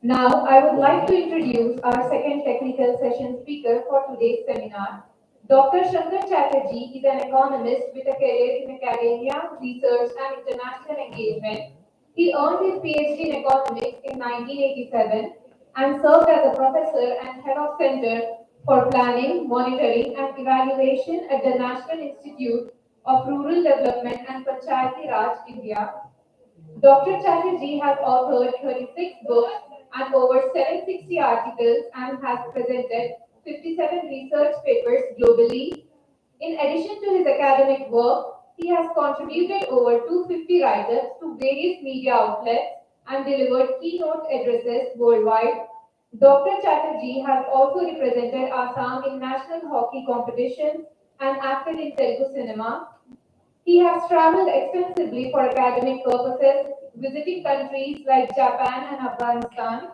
Now, I would like to introduce our second technical session speaker for today's seminar. Dr. Shankar Chatterjee is an economist with a career in academia, research, and international engagement. He earned his PhD in economics in 1987 and served as a professor and head of Center for Planning, Monitoring, and Evaluation at the National Institute of Rural Development and Panchayati Raj, India. Dr. Chatterjee has authored 36 books and over 760 articles and has presented 57 research papers globally. In addition to his academic work, he has contributed over 250 write-ups to various media outlets and delivered keynote addresses worldwide. Dr. Chatterjee has also represented Assam in national hockey competitions and acted in Telugu cinema. He has traveled extensively for academic purposes, visiting countries like Japan and Afghanistan.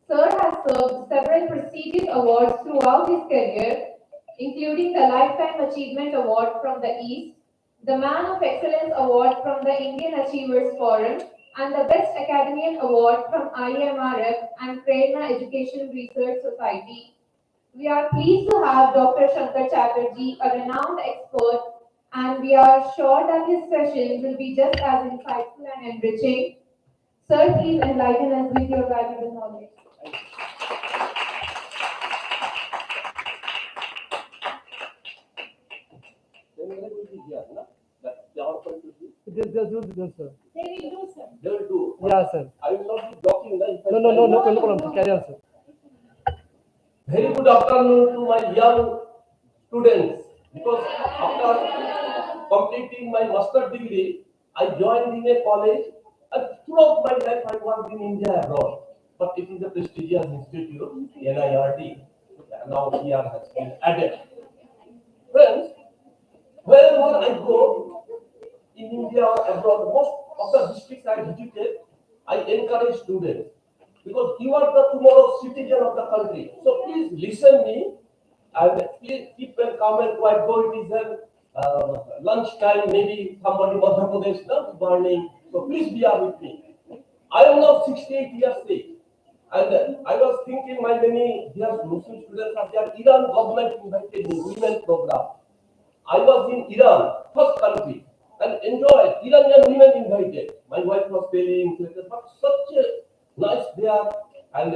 Sir has served several prestigious awards throughout his career, including the Lifetime Achievement Award from the East, the Man of Excellence Award from the Indian Achievers Forum, and the Best Academician Award from IMRF and Prerna Education Research Society. We are pleased to have Dr. Shankar Chatterjee, a renowned expert, and we are sure that his session will be just as insightful and enriching. Sir, please enlighten us with your valuable knowledge. They will do, sir. They will do. Yeah, sir. I will not be blocking the. No problem, sir. Carry on, sir. Very good afternoon to my young students. Because after completing my master degree, I joined in a college, and throughout my life I worked in India abroad. But it is a prestigious institute, NIRD. Now here has been added. Friends, wherever I go, in India or abroad, most of the districts I visited, I encourage students because you are the tomorrow's citizen of the country. So please listen me and please keep a calm and quiet. Though it is lunch time, maybe somebody Madhya Pradesh now is burning. So please be here with me. I am now 68 years age. And I was thinking my many dear Muslim students are there. Iran government invited me, women program. I was in Iran, first country, and enjoyed. Iranian women invited. My wife was telling, but such a nice there. And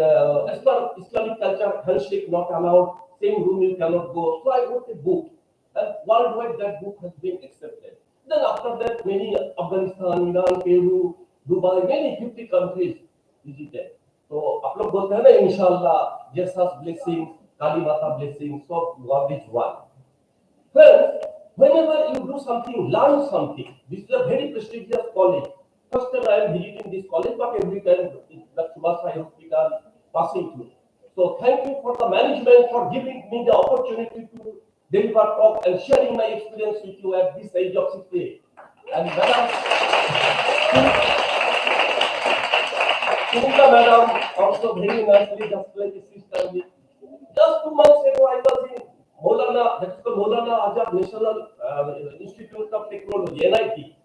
as per Islamic culture, handshake not allowed, same room you cannot go. So I wrote a book, and worldwide that book has been accepted. Then after that, many Afghanistan, Iran, Peru, Dubai, many 50 countries visited. So आप लोग बोलते हैं ना इंशाल्लाह, Jesus blessings, Kali Mata blessings, so God is one. Friends, whenever you do something, learn something. This is a very prestigious college. First time I am visiting this college, but every time the Subhasai Hospital passing through. So thank you for the management for giving me the opportunity to deliver talk and sharing my experience with you at this age of 68. And Madam also very nicely, just like a sister. Just 2 months ago, I was in Maulana, that's the Maulana Azad National Institute of Technology, NIT.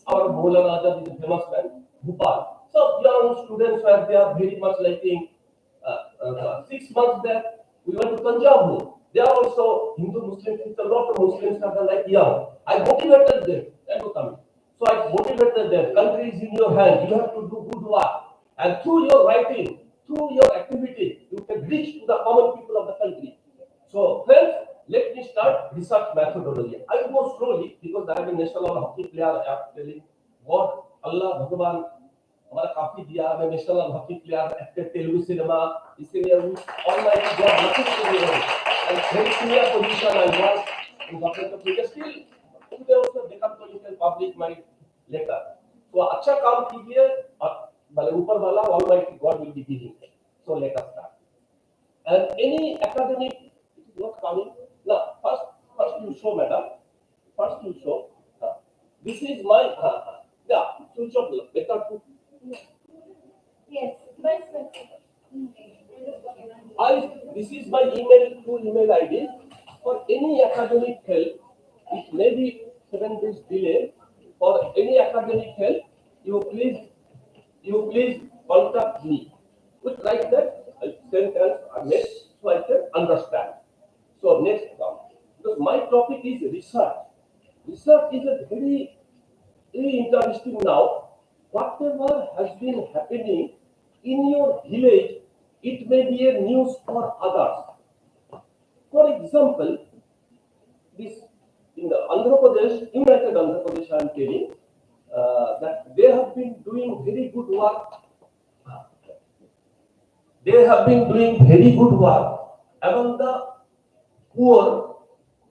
Our Maulana Azad is a famous man, Bhopal. So young students were there, very much liking. 6 months back, we went to Punjab. There are also Hindu Muslims, a lot of Muslims are like young. I motivated them to come. So I motivated them. Country is in your hand. You have to do good work. And through your writing, through your activity, you can reach to the common people of the country. So friends, let me start research methodology. I will go slowly because I am a national hockey player. I am telling God, Allah, Bhagavan, हमारा काफी दिया. मैं national hockey player, acted Telugu cinema. इसलिए Almighty God nothing to do with it. And very clear position I was in government of India. Still today also become to you can publish my letter. So अच्छा काम कीजिए और भले ऊपर वाला Almighty God will be giving. So let us start. And any academic coming. Now, first you show, madam. First you show. This is my, yeah, switch off, better to. Yes, but This is my email, two email ID. For any academic help, it may be 7 days delay. For any academic help, you please contact me. With like that, I send a mail so I can understand. So next come. Because my topic is research. Research is a very interesting now. Whatever has been happening in your village, it may be a news for others. For example, this in the Andhra Pradesh, United Andhra Pradesh, I am telling that they have been doing very good work. They have been doing very good work among the poor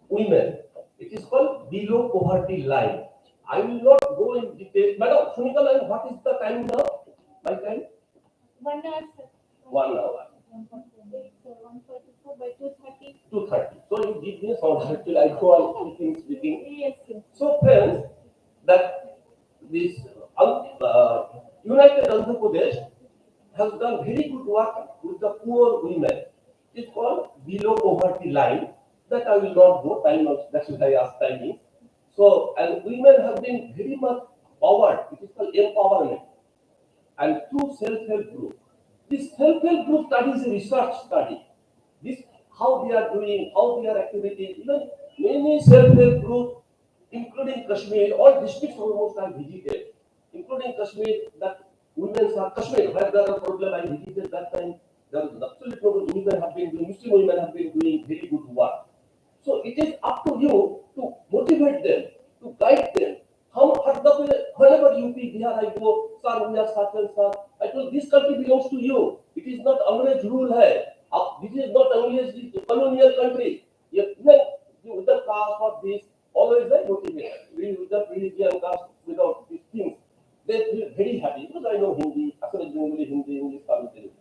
women. It is called below poverty line. I will not go in detail. Madam, Sunika ma'am, what is the time now? My time? 1 hour, sir. 1 hour. 144 by 230. 2:30. So you give me some till I go on speaking. Yes, sir. So friends, that this United Andhra Pradesh has done very good work with the poor women. It's called below poverty line. That I will not go. Time of that's what I asked timing. So and women have been very much powered. It is called empowerment and through self-help group. This self-help group study is a research study. This how they are doing, how their activities, even many self-help groups, including Kashmir, all districts almost I visited, including Kashmir, that women are Kashmir, where there are problem I visited that time. There is absolutely no women have been doing, Muslim women have been doing very good work. So it is up to you to motivate them, to guide them. Whenever UP, Bihar I go, sir, we are such and such. I told this country belongs to you. It is not Angrez rule hai. This is not Angrez colonial country. Even with the caste of this, always I motivate. With the religion caste, without these things, they feel very happy because I know Hindi, Assamese Bengali, Hindi, English, Tamil.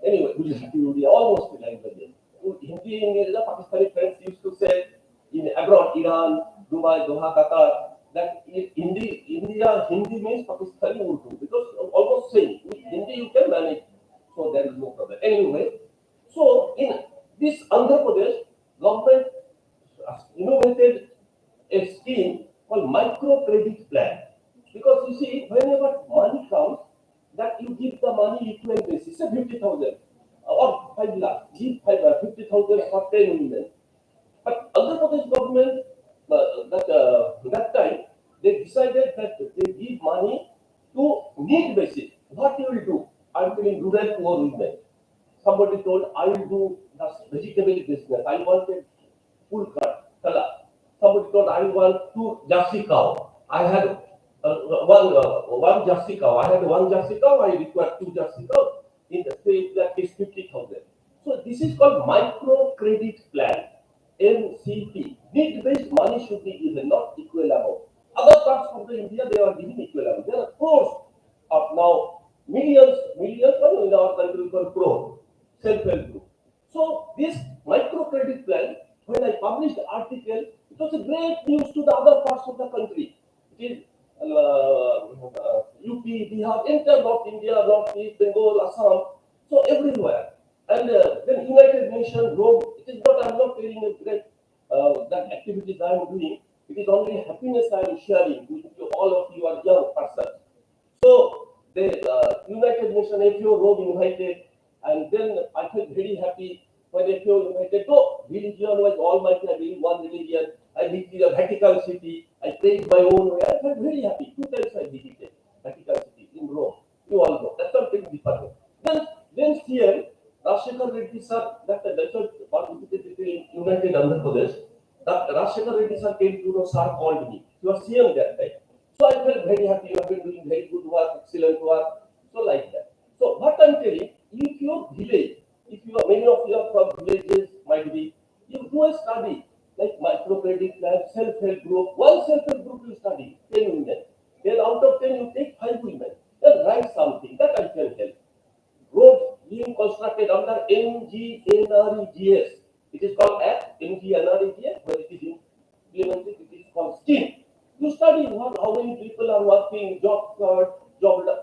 Anyway, Gujarati, Urdu, almost the languages. Hindi, English, the Pakistani friends used to say in abroad, Iran, Dubai, Doha, Qatar, that in India, Hindi means Pakistani Urdu because almost same. With Hindi you can manage, so there is no problem. Anyway, so in this Andhra Pradesh, government innovated a scheme called micro credit plan because you see, whenever money comes, that you give the money equal basis, say 50,000 or 5 lakh, give 50,000 for 10 million. But Andhra Pradesh government, that time, they decided that they give money to need basis. What you will do? I'm telling rural poor women. Somebody told, I will do the vegetable business. I wanted full cut, color. Somebody told, I want 2 Jersey cow. I had one Jersey cow. I had 1 Jersey cow. I required 2 Jersey cow. In the state, that is 50,000. So this is called micro credit plan. MCP. Need-based money should be given, not equal amount. Other parts of the India, they are giving equal amount. There are crores of now millions, in our country we call crore, self-help group. So this microcredit plan, when I published the article, it was a great news to the other parts of the country. It is UP, Bihar, entire North India, North East, Bengal, Assam, so everywhere. And then United Nations, Rome, it is not, I'm not telling you that activities I am doing. It is only happiness I am sharing with you, all of you are young persons. So the United Nations FAO Rome invited, and then I felt very happy when FAO invited. So religion was almighty, I believe one religion. I visited a Vatican City. I prayed my own way. I felt very happy. 2 times I visited Vatican City in Rome. You all know. That's not very different. Then here, Rajshekar Reddy sir, that's what visited in United Andhra Pradesh. That Rajshekar Reddy sir came to know, sir called me. He was CM that time. So I felt very happy. You have been doing very good work, excellent work. So like that. So what I'm telling, if your village, if you are many of you are from villages, might be, you do a study like microcredit plan, self-help group. One self-help group you study 10 women. Then out of 10 you take 5 women. Then write something that I can help. Road being constructed under NGNREGS. It is called Act NTNRATA, where it is implemented, it is called STEAM. You study how many people are working, job,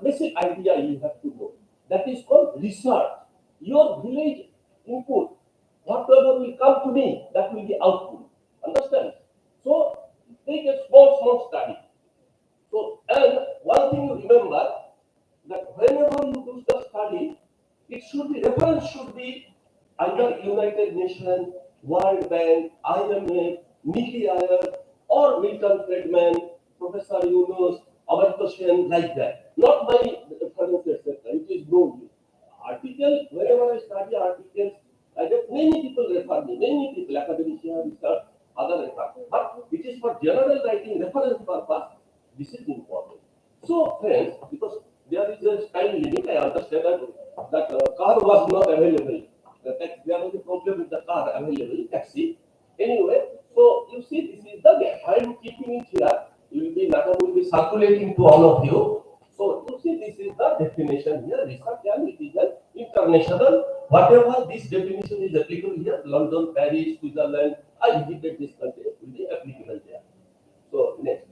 basic idea you have to know. That is called research. Your village input, whatever will come to me, that will be output. Understand? So take a small study. So, and one thing you remember, that whenever you do the study, it should be, reference should be either United Nations, World Bank, IMF, Niti Aayog, or Milton Friedman, Professor Yunus, Amartya Sen, like that. Not my reference, etc. It is known. Article, whenever I study articles, I get many people refer me, many people, academicians, research, other refer. But it is for general writing reference purpose, this is important. So, friends, because there is a time limit, I understand that car was not available. There was a problem with the car available, taxi. Anyway, so you see, this is the gap. I am keeping it here. Madam will be circulating to all of you. So you see, this is the definition here. Research and it is an international. Whatever this definition is applicable here, London, Paris, Switzerland, I visited this country, will be applicable there. So next.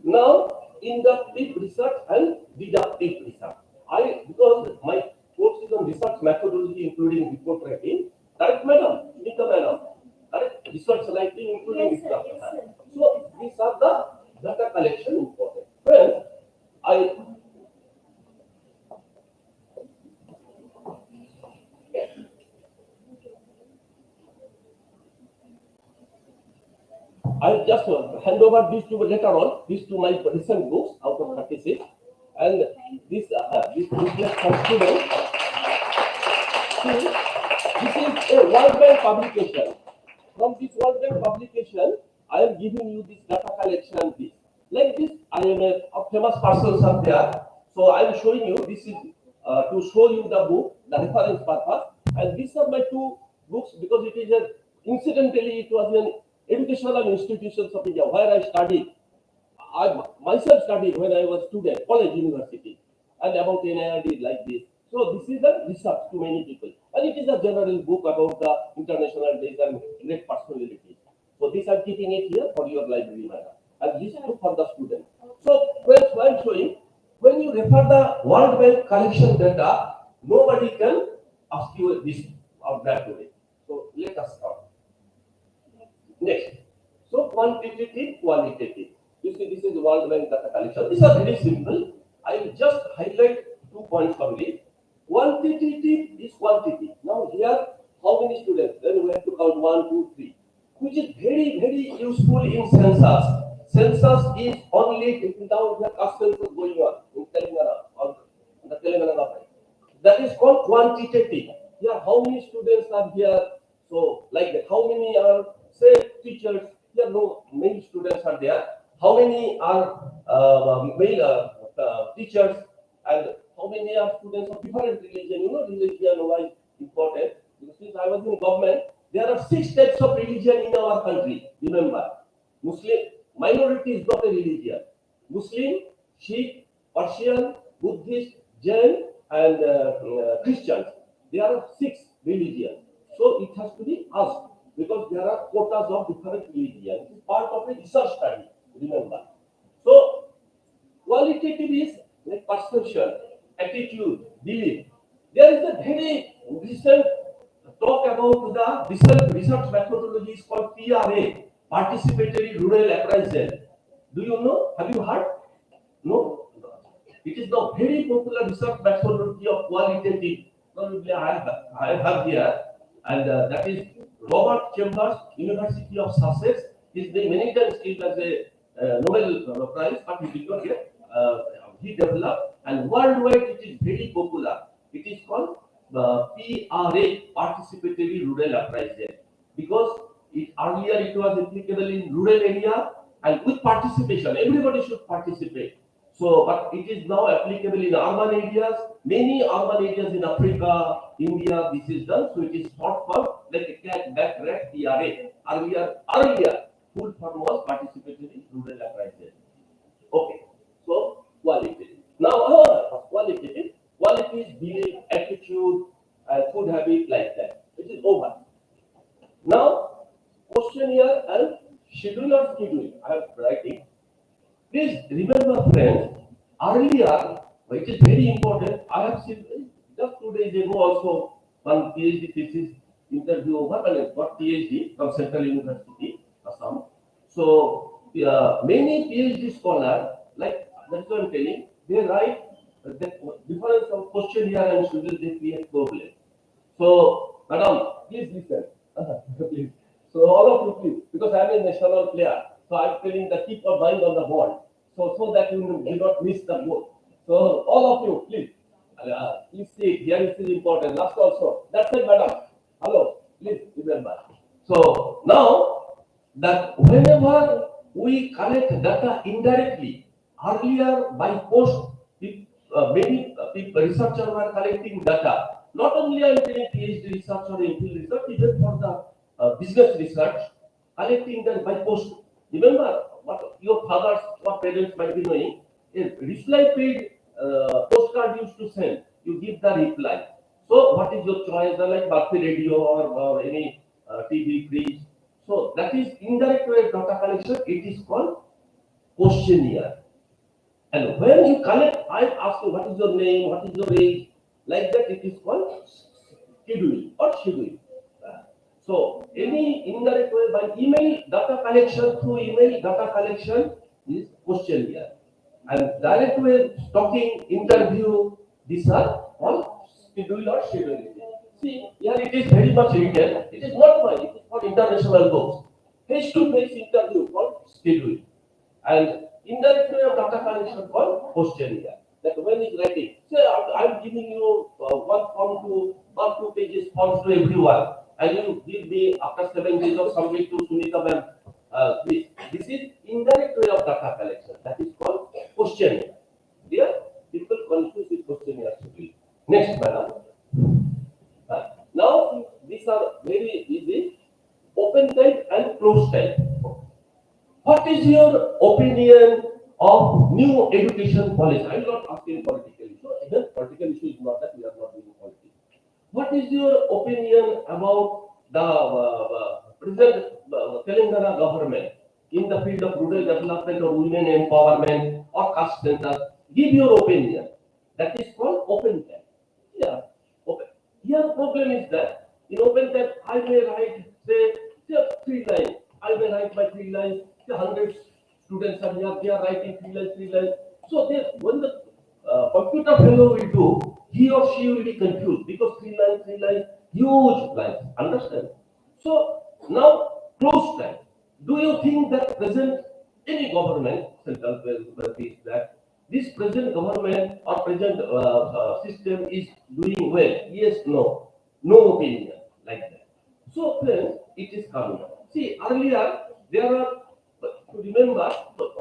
Now, inductive research and deductive research. Because my course is on research methodology, including report writing. Correct, madam? Nika, madam. Correct? Research writing, including research. So these are the data collection important. Friends, I just hand over these to later on, these to my recent books out of 36, and this booklet for students. See, this is a World Bank publication. From this World Bank publication, I am giving you this data collection. This like this, I am a famous persons are there. So I am showing you. This is to show you the book, the reference purpose, and these are my two books because it is a incidentally it was an educational institutions of India where I studied. I myself studied when I was student, college, university, and about NIRD like this. So this is a research to many people, and it is a general book about the international days and great personalities. So this I'm keeping it here for your library, madam, and this too for the student. So when I'm showing, when you refer the World Bank collection data, nobody can ask you this or that today. So let us start. Next. So quantitative, qualitative. You see, this is the World Bank data collection. These are very simple. I will just highlight 2 points only. Quantitative is quantity. Now here, how many students? Then we have to count 1, 2, 3, which is very useful in census. Census is only taking down the caste census going on in Telangana or the Telangana government. That is called quantitative. Here, how many students are here? So, like that, how many are, say, teachers? Here, no male students are there. How many are male teachers? And how many are students of different religion? You know, religion why important? Because since I was in government, there are 6 types of religion in our country. Remember, Muslim minority is not a religion. Muslim, Sikh, Persian, Buddhist, Jain, and Christians. There are 6 religions. So it has to be us because there are quotas of different religions. It is part of a research study. Remember. So qualitative is like perception, attitude, belief. There is a very recent talk about the research methodology is called PRA, Participatory Rural Appraisal. Do you know? Have you heard? No? It is the very popular research methodology of qualitative. Probably I have here, and that is Robert Chambers, University of Sussex. He is the many times given as a Nobel Prize, but he did not get. He developed, and worldwide it is very popular. It is called PRA, Participatory Rural Appraisal, because earlier it was applicable in rural area and with participation. Everybody should participate. So, but it is now applicable in urban areas. Many urban areas in Africa, India, this is done. So it is short form like a cat, back, rat, PRA. Earlier, full form was participatory rural appraisal. Okay. So quality. Now, qualitative. Quality is belief, attitude, food habit like that. It is over. Now, questionnaire and schedule or schedule. I am writing. Please remember, friends, earlier, which is very important, I have seen just 2 days ago also one PhD thesis interview got PhD from Central University, Assam. So, many PhD scholars, like that's what I'm telling, they write the difference of questionnaire and schedule, they create problem. So, madam, please listen. Please. So, all of you, please, because I am a national player, so I am telling the keep your mind on the ball, so that you do not miss the goal. So, all of you, please, please see, here is important. Last also. That's it, madam. Hello, please remember. So, now that whenever we collect data indirectly, earlier by post, many people, researchers were collecting data. Not only I'm doing PhD research or MPhil research, even for the business research, collecting them by post. Remember what your fathers or parents might be knowing, a reply paid postcard used to send. You give the reply. So what is your choice? Like Bharti radio or any TV, fridge. So that is indirect way of data collection. It is called questionnaire. And when you collect, I ask you what is your name, what is your age, like that it is called scheduling or scheduling. So any indirect way by email data collection through email data collection is questionnaire. And direct way talking, interview, these are all schedule or scheduling. See, here it is very much written. It is not mine, it is for international books. Face-to-face interview called scheduling. And indirect way of data collection called questionnaire. That when is writing, say I'm giving you one form to 1 2 pages forms to everyone, and you give me after 7 days of submit to Sunita ma'am. This is indirect way of data collection. That is called questionnaire. Dear, people confuse with questionnaire actually. Next, madam. Now these are very easy. Open type and closed type. What is your opinion of new education policy? I am not asking political issue. Even political issue is not that we are not doing politics. What is your opinion about the present Telangana government in the field of rural development or women empowerment or caste center? Give your opinion. That is called open tab. Yeah, open. Here problem is that in open tab I may write say 3 lines. I may write my 3 lines. Say 100 students are here. They are writing 3 lines, 3 lines. So they, when the computer fellow will do, he or she will be confused because 3 lines, huge lines. Understand? So now close time. Do you think that present any government, central government is that this present government or present system is doing well? Yes, no, no opinion like that. So friends, it is coming. See, earlier there are, to remember,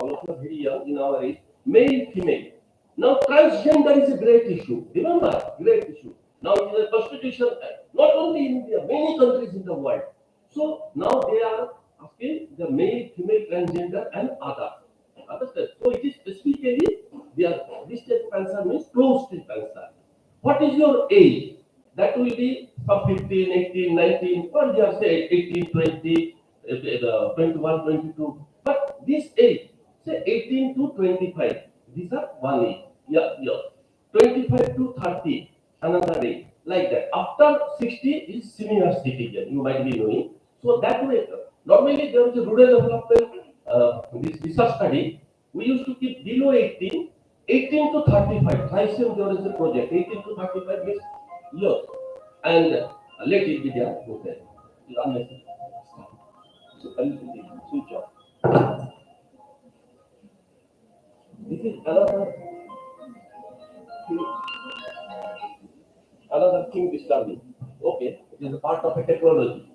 all of us very young in our age, male, female. Now transgender is a great issue. Remember, great issue. Now it is a constitution, not only in India, many countries in the world. So now they are asking the male, female, transgender, and other. Understand? So it is specifically their this type of cancer means closed cancer. What is your age? That will be from 15, 18, 19, or they are say 18, 20, 21, 22. But this age, say 18 to 25, these are one age. Yeah, yeah. 25 to 30, another age. Like that. After 60 is senior citizen, you might be knowing. So that way, normally there is a rural development, this research study, we used to keep below 18, 18 to 35. Thysem there is a project, 18 to 35 means years. And let it be there, okay. Unnecessary. So, switch off. This is another thing disturbing. Okay, it is a part of a technology.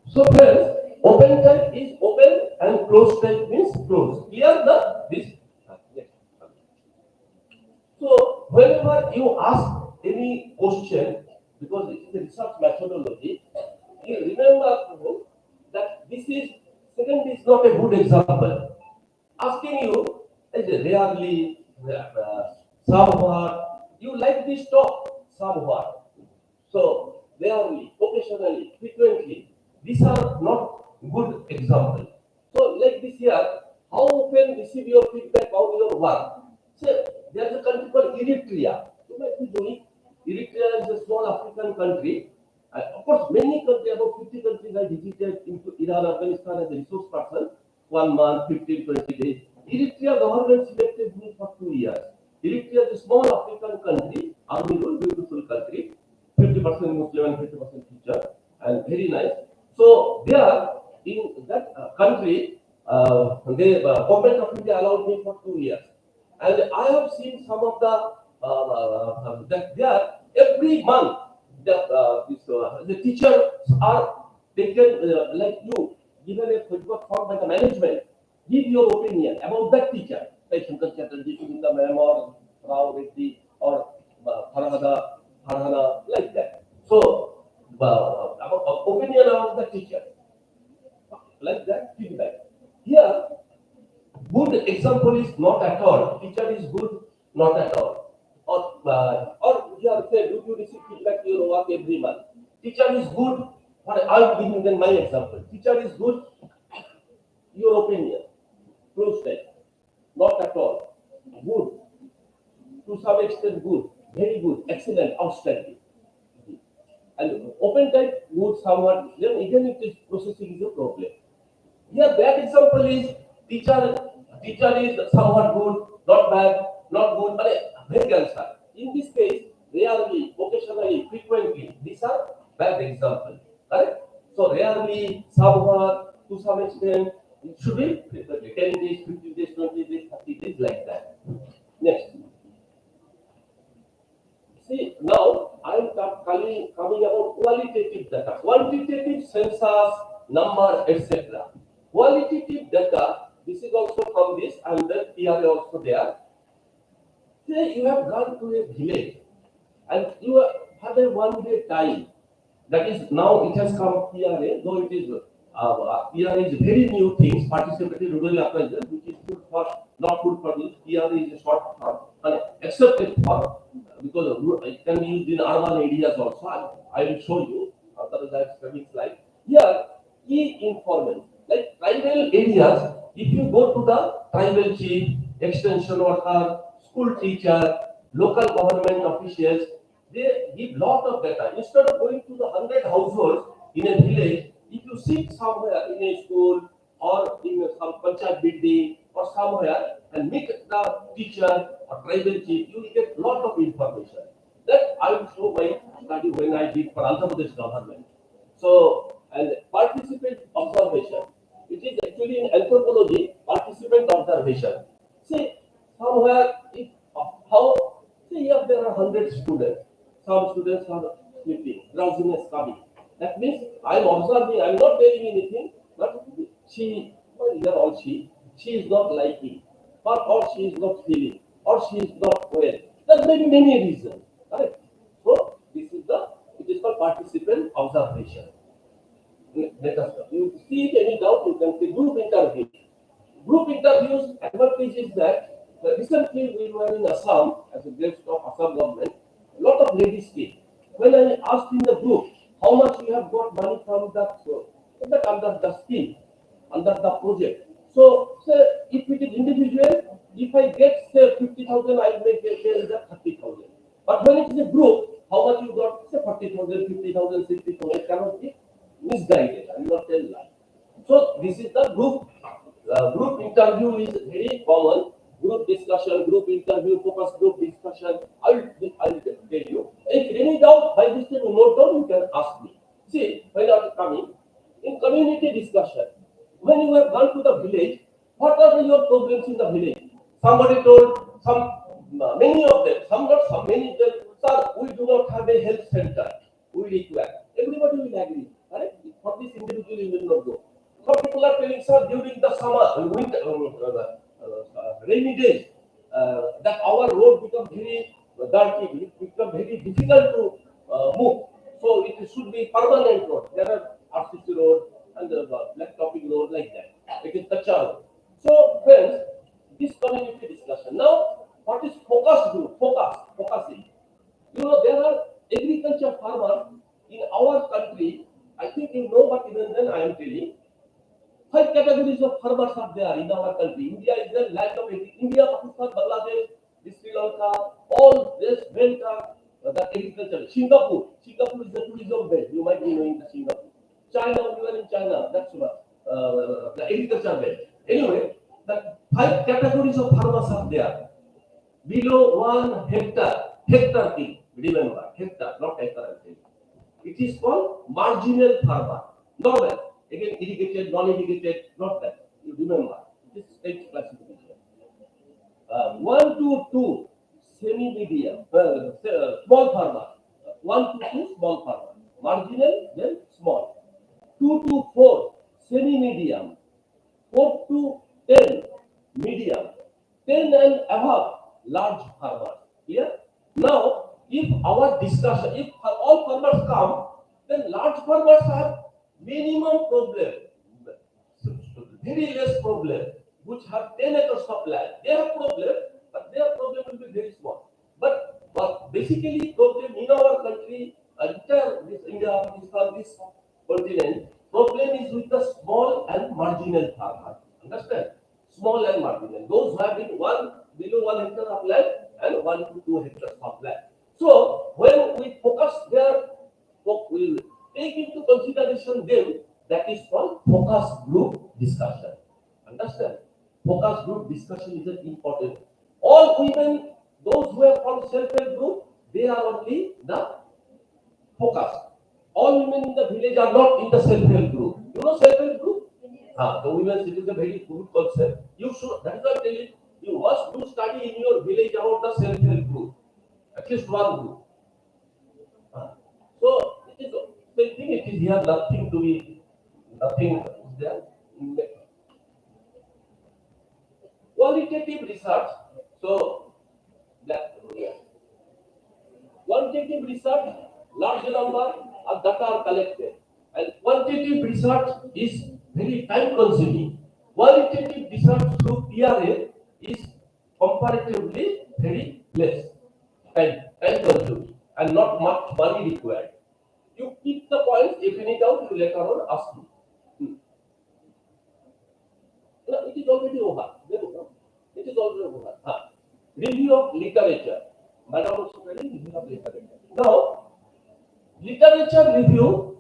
So friends, open type is open and closed type means closed. Clear the this. Yes. So whenever you ask any question, because it is a research methodology, you remember that this is second is not a good example. Asking you is rarely, somewhat, you like this talk, somewhat. So rarely, occasionally, frequently. These are not good examples. So, like this here, how often receive your feedback on your work? Say, there's a country called Eritrea. You might be doing. Eritrea is a small African country. Of course, many countries, about 50 countries I visited into Iran, Afghanistan as a resource person, 1 month, 15, 20 days. Eritrea government selected me for 2 years. Eritrea is a small African country, army rule, beautiful country, 50% Muslim and 50% Christian, and very nice. So there, in that country, the government of India allowed me for 2 years, and I have seen some of the that there every month the teachers are taken like you given a feedback form by the management. Give your opinion about that teacher, like Shankar Chatterjee, Sunita Ma'am, or Rao Reddy, or Farhana, like that. So, opinion about the teacher, like that feedback. Here, good example is not at all. Teacher is good, not at all. Or here say, do you receive feedback to your work every month? Teacher is good. I'll give you then my example. Teacher is good. Your opinion, close that. Not at all. Good. To some extent, good. Very good. Excellent. Outstanding. And open type good somewhat. Then even if this processing is a problem. Here, bad example is teacher. Teacher is somewhat good, not bad, not good, but very answer. In this case, rarely, occasionally, frequently, these are bad examples. Correct? So rarely, somewhat, to some extent, it should be 10 days, 15 days, 20 days, 30 days, like that. Next. See, now I'm coming about qualitative data. Quantitative census, number, etc. Qualitative data, this is also from this, and then PRA also there. Say you have gone to a village and you have a 1 day time. That is now it has come PRA, though it is PRA is very new things, participatory rural appraisal, which is good for not good for this. PRA is a short form, and accepted for because it can be used in urban areas also. I will show you after that study slide. Here, key information like tribal areas. If you go to the tribal chief, extension worker, school teacher, local government officials, they give lot of data. Instead of going to the 100 households in a village, if you sit somewhere in a school or in some panchayat building or somewhere and meet the teacher or tribal chief, you will get lot of information. That I will show my study when I did for Andhra Pradesh government. So, and participant observation. It is actually in anthropology, participant observation. See, somewhere, if, how, see here there are 100 students. Some students are sleeping, drowsiness coming. That means I'm observing, I'm not telling anything, but she, well, here all she is not liking, or she is not feeling, or she is not well. There may be many reasons, correct? So, this is it is called participant observation. Let us you see it any doubt, you can say group interview. Group interviews advantage is that recently we were in Assam as a guest of Assam government. A lot of ladies came. When I asked in the group how much you have got money from that under the scheme, under the project. So say if it is individual, if I get say 50,000, I may get there 30,000. But when it is a group, how much you got? Say 40,000, 50,000, 60,000. It cannot be misguided. I will not tell lie. So this is the group interview is very common. Group discussion, group interview, focus group discussion. I'll tell you. If any doubt by this time you note down, you can ask me. See, when I am coming in community discussion, when you have gone to the village, what are your problems in the village? Somebody told many of them, some not some, many tell, sir, we do not have a health center. We require. Everybody will agree. Right? For this individual, you will not go. Some people are telling, sir, during the summer, winter, rainy days, that our road become very dirty, it become very difficult to move. So it should be permanent road. There are RCC road and the black topping road like that. It is Kacha road. So friends, this community discussion. Now, what is focus group? Focusing. There are agriculture farmers in our country. I think you know, but even am telling. 5 categories of farmers are there in our country. India is the land of India, Pakistan, Bangladesh, Sri Lanka, all this belt are the agriculture. Singapore is the tourism belt. You might be knowing the Singapore. China, we were in China. That's the agriculture belt. Anyway, the 5 categories of farmers are there. Below 1 hectare thing. Remember, hectare, not hectare. I'm saying. It is called marginal farmer. Normal. Again, irrigated, non-irrigated, not that. You remember. This is state classification. 1 to 2, semi-medium, small farmer. 1 to 2, small farmer. Marginal, then small. 2 to 4, semi-medium. 4 to 10, medium. 10 and above, large farmers. Here, now, if our discussion, if all farmers come, then large farmers have minimum problem, very less problem, which have 10 acres of land. They have problem, but their problem will be very small. But basically, problem in our country, entire this India, Pakistan, this continent, problem is with the small and marginal farmers. Understand? Small and marginal. Those who have been below 1 hectare of land and 1 to 2 hectares of land. So when we focus there, we will take into consideration them. That is called focus group discussion. Understand? Focus group discussion is important. All women, those who have formed self-help group, they are only the focus. All women in the village are not in the self-help group. You know self-help group? The women, it is a very good concept. You should, that is why I'm telling you must do study in your village about the self-help group. At least one group. So it is the thing, it is here nothing to be, nothing is there. Qualitative research. So that quantitative research, large number of data are collected, and quantitative research is very time consuming. Qualitative research through PRA is comparatively very less time consuming and not much money required. You keep the points, if you need out, you later on ask me. No, it is already over. It is already over. Review of literature. Madam also telling review of literature. Now, literature review,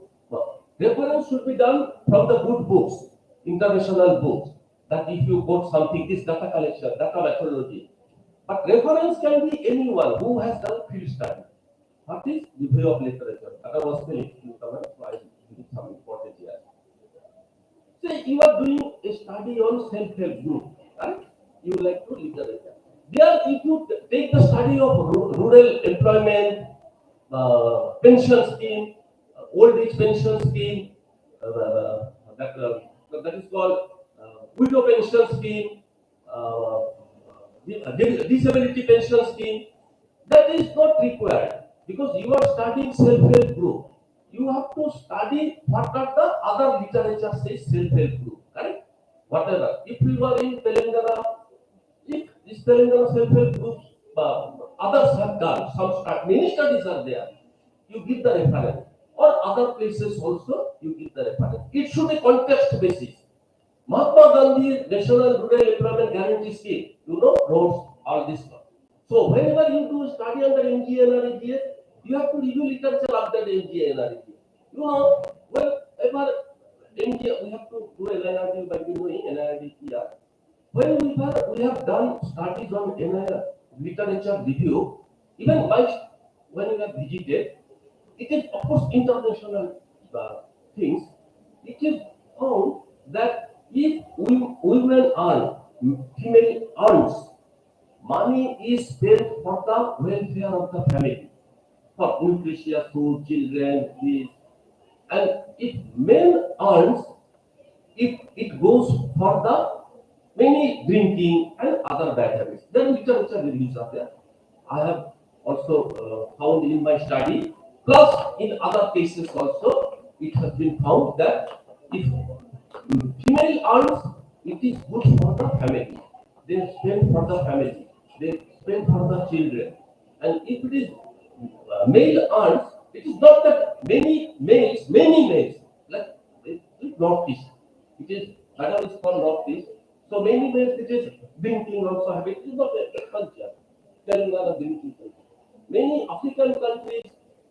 reference should be done from the good books, international books. That if you quote something, this data collection, data methodology. But reference can be anyone who has done field study. What is review of literature? That I was telling you, so I give some important here. Say you are doing a study on self-help group, right? You like to literature. There, if you take the study of rural employment, pension scheme, old age pension scheme, that is called widow pension scheme, disability pension scheme, that is not required because you are studying self-help group. You have to study what are the other literature says self-help group, correct? Whatever. If you are in Telangana, if this Telangana self-help groups, others have done, many studies are there, you give the reference. Or other places also, you give the reference. It should be context basis. Mahatma Gandhi National Rural Employment Guarantee Scheme, you know, roads, all this stuff. So whenever you do study under NGNREGA, you have to review literature after the NGNREGA. You know, whenever NGA, we have to do NIRD by doing NIRD. When we have done studies on literature review, even when we have visited, it is of course international things. It is found that if women earn, female earns, money is spent for the welfare of the family, for nutritious food, children, this. And if men earns, it goes for the many drinking and other bad habits. Then literature reviews are there. I have also found in my study, plus in other cases also, it has been found that if female earns, it is good for the family. They spend for the family. They spend for the children. And if it is male earns, it is not that many males, like northeast. It is Hyderabad is from northeast. So many ways it is drinking also habit. It is not a culture. Telangana drinking culture. Many African countries,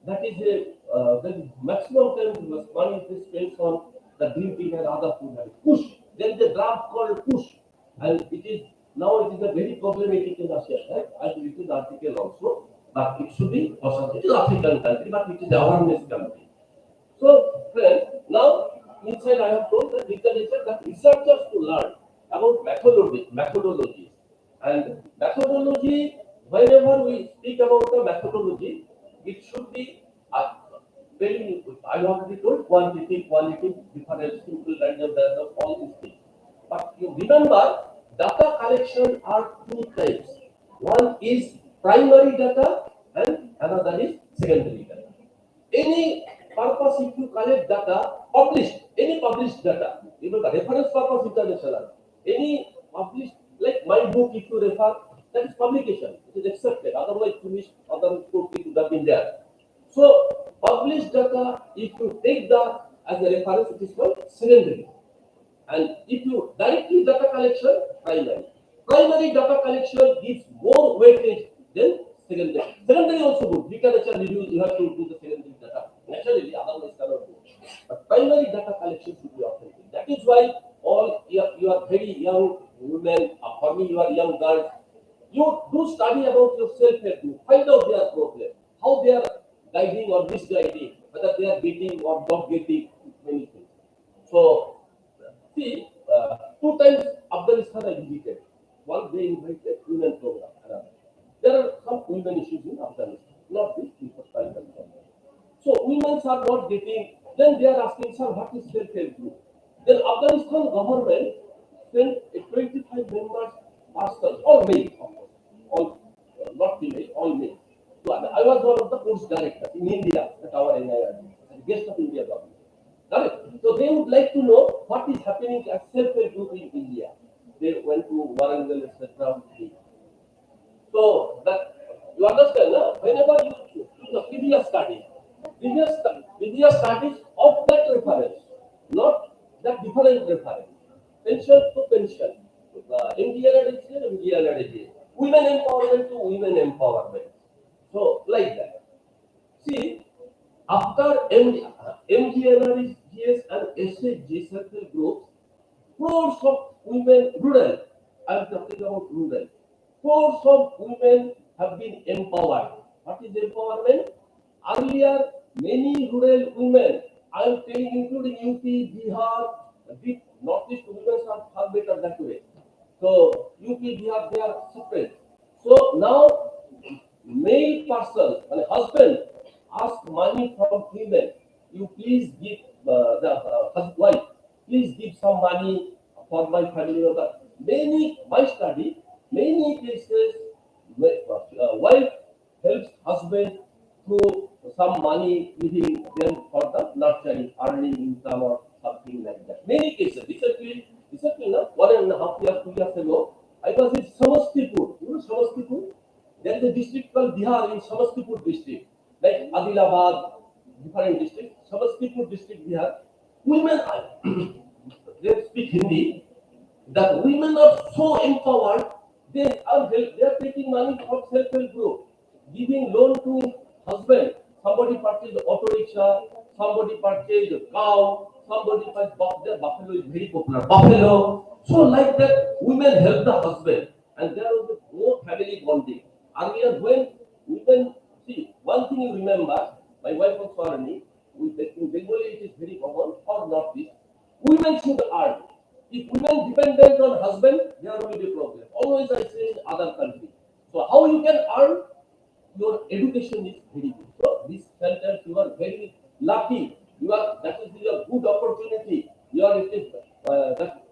that is the maximum time money is spent on the drinking and other food habit. Push. There is a drug called push, and it is now it is a very problematic in Russia. Right? I will read the article also, but it should be also it is African country, but it is a awareness country. So, friends, now inside I have told that literature that researchers to learn about methodologies. And methodology, whenever we speak about the methodology, it should be very, I have already told quantity, quality, difference, simple, random, all these things. But you remember, data collection are two types. One is primary data and another is secondary data. Any purpose if you collect data, any published data, remember reference purpose international, any published, like my book if you refer, that is publication, it is accepted, otherwise finished, other book it would have been there. So published data, if you take the as a reference, it is called secondary. And if you directly data collection, primary. Primary data collection gives more weightage than secondary. Secondary also good. Literature review, you have to do the secondary data. Naturally, otherwise cannot do. But primary data collection should be authentic. That is why all you are very young women, for me you are young girls, you do study about your self-help group. Find out their problem, how they are guiding or misguiding, whether they are getting or not getting many things. So see, two times Afghanistan I visited. One they invited women program. There are some women issues in Afghanistan, not this because time and so. So women are not getting. Then they are asking, sir, what is self-help group? Then Afghanistan government sent a 25 members pastors, all male, of course, all not female, all male. So I was one of the course directors in India at our NIR, guest of India government. Correct. So they would like to know what is happening at self-help group in India. They went to Warangal, etc. So that you understand now. Whenever you do the previous studies of that reference, not that different reference. Pension to pension. MGNRDG. Women empowerment to women empowerment. So like that. See, after MGNRGS and SHG circle groups, crores of women, rural, I am talking about rural, crores of women have been empowered. What is empowerment? Earlier, many rural women, I am telling including UP, Bihar, the northeast women are far better that way. So UP, Bihar, they are separate. So now male person, an husband, ask money from women. You please give the wife, please give some money for my family member. My study, many cases, wife helps husband through some money giving them for the nurturing, earning income or something like that. Many cases, recently, now, 1.5 years, 2 years ago, I was in Samastipur. You know Samastipur? There is a district called Bihar in Samastipur district, like Adilabad, different district. Samastipur district, Bihar. Women are, they speak Hindi. The women are so empowered. They are taking money from self-help group, giving loan to husband. Somebody purchased auto rickshaw, somebody purchased a cow, somebody purchased buffalo is very popular. Buffalo. So like that, women help the husband, and there was no family bonding. Earlier, when women see one thing you remember, my wife was foreign. In Bengali it is very common or not this. Women should earn. If women dependent on husband, there will be problem. Always I say in other countries. So how you can earn? Your education is very good. So this sentence you are very lucky. That is your good opportunity. You are it is that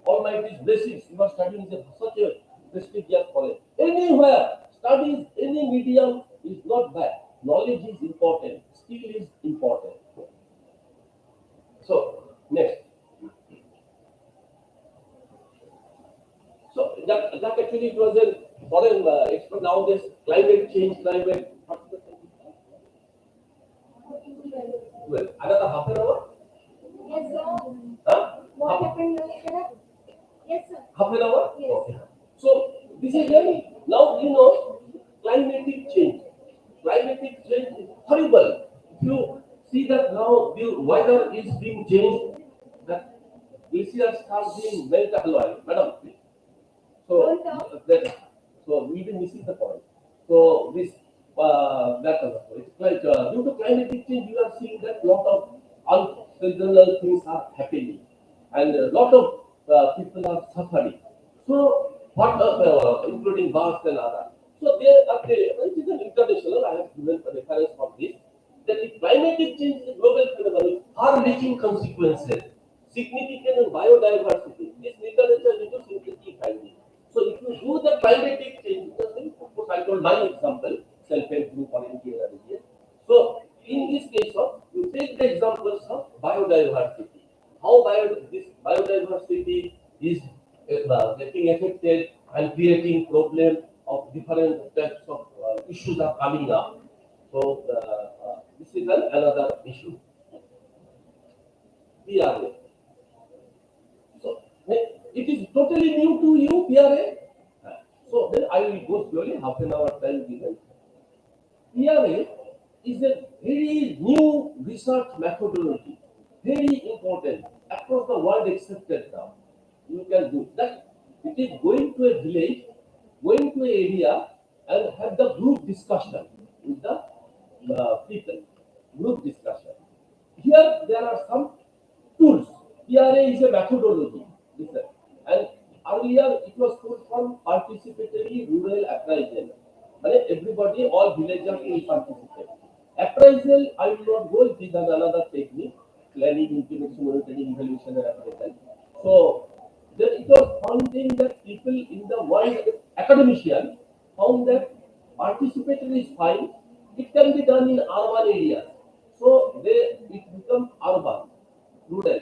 Almighty's blessings. You are studying such a prestigious college. Anywhere, studies, any medium is not bad. Knowledge is important. Skill is important. So next. So that actually it was a foreign expert. Now this climate change, climate. Well, another half an hour. Yes, sir. Yes, sir. Half an hour? Yes. Okay. So this is very, now you know climatic change. Climatic change is horrible. If you see that now the weather is being changed, that glaciers are being melted. Hello, madam, please. So so we will missing the point. So this that it's like due to climatic change, you are seeing that lot of unseasonal things are happening, and a lot of people are suffering. So what including births and other. So there are it is an international. I have given a reference for this. That the climatic change is a global phenomenon with far-reaching consequences, significant in biodiversity. This literature is a synthetic finding. So if you do the climatic change, of course I told my example, self-help group or any other area. So in this case of, you take the examples of biodiversity. How this biodiversity is getting affected and creating problem of different types of issues are coming up. So this is another issue. PRA. So it is totally new to you, PRA. So then I will go slowly, half an hour time given. PRA is a very new research methodology, very important, across the world accepted now. You can do that. It is going to a village, going to an area, and have the group discussion with the people. Group discussion. Here there are some tools. PRA is a methodology. Listen. And earlier it was called from participatory rural appraisal. Everybody, all villagers will participate. Appraisal, I will not go, it is another technique. Planning, implementation, monitoring, evaluation, and appraisal. So, then it was finding that people in the world, academician, found that participatory is fine. It can be done in urban areas. So, it becomes urban, rural.